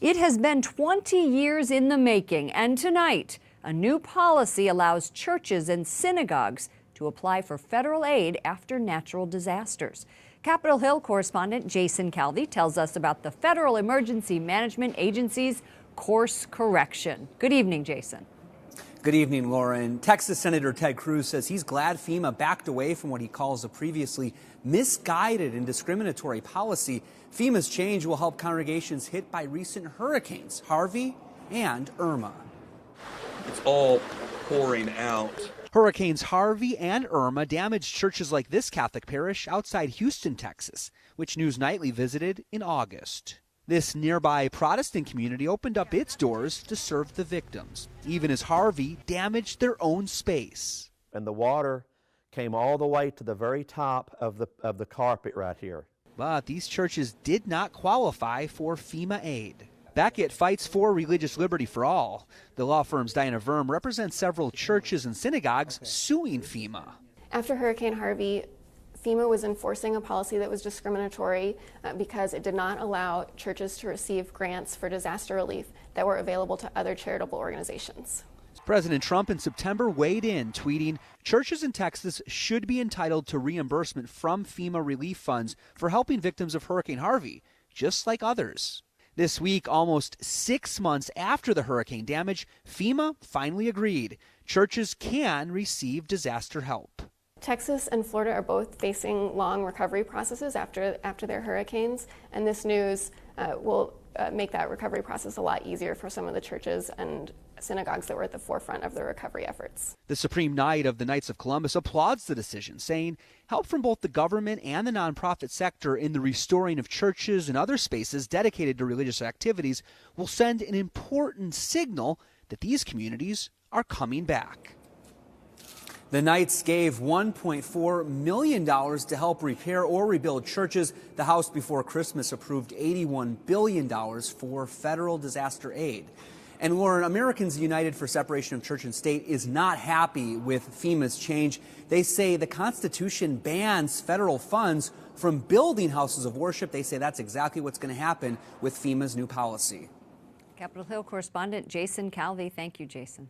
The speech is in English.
It has been 20 years in the making, and tonight, a new policy allows churches and synagogues to apply for federal aid after natural disasters. Capitol Hill correspondent Jason Calvi tells us about the Federal Emergency Management Agency's course correction. Good evening, Jason. Good evening, Lauren. Texas Senator Ted Cruz says he's glad FEMA backed away from what he calls a previously misguided and discriminatory policy. FEMA's change will help congregations hit by recent hurricanes, Harvey and Irma. It's all pouring out. Hurricanes Harvey and Irma damaged churches like this Catholic parish outside Houston, Texas, which News Nightly visited in August. This nearby Protestant community opened up its doors to serve the victims, even as Harvey damaged their own space. And the water came all the way to the very top of the carpet right here. But these churches did not qualify for FEMA aid. Becket fights for religious liberty for all. The law firm's Diana Verm represents several churches and synagogues suing FEMA. After Hurricane Harvey, FEMA was enforcing a policy that was discriminatory because it did not allow churches to receive grants for disaster relief that were available to other charitable organizations. President Trump in September weighed in, tweeting, "Churches in Texas should be entitled to reimbursement from FEMA relief funds for helping victims of Hurricane Harvey, just like others." This week, almost 6 months after the hurricane damage, FEMA finally agreed. Churches can receive disaster help. Texas and Florida are both facing long recovery processes after their hurricanes, and this news will make that recovery process a lot easier for some of the churches and synagogues that were at the forefront of the recovery efforts. The Supreme Knight of the Knights of Columbus applauds the decision, saying help from both the government and the nonprofit sector in the restoring of churches and other spaces dedicated to religious activities will send an important signal that these communities are coming back. The Knights gave $1.4 million to help repair or rebuild churches. The House before Christmas approved $81 billion for federal disaster aid. And Lauren, Americans United for Separation of Church and State is not happy with FEMA's change. They say the Constitution bans federal funds from building houses of worship. They say that's exactly what's going to happen with FEMA's new policy. Capitol Hill correspondent Jason Calvi. Thank you, Jason.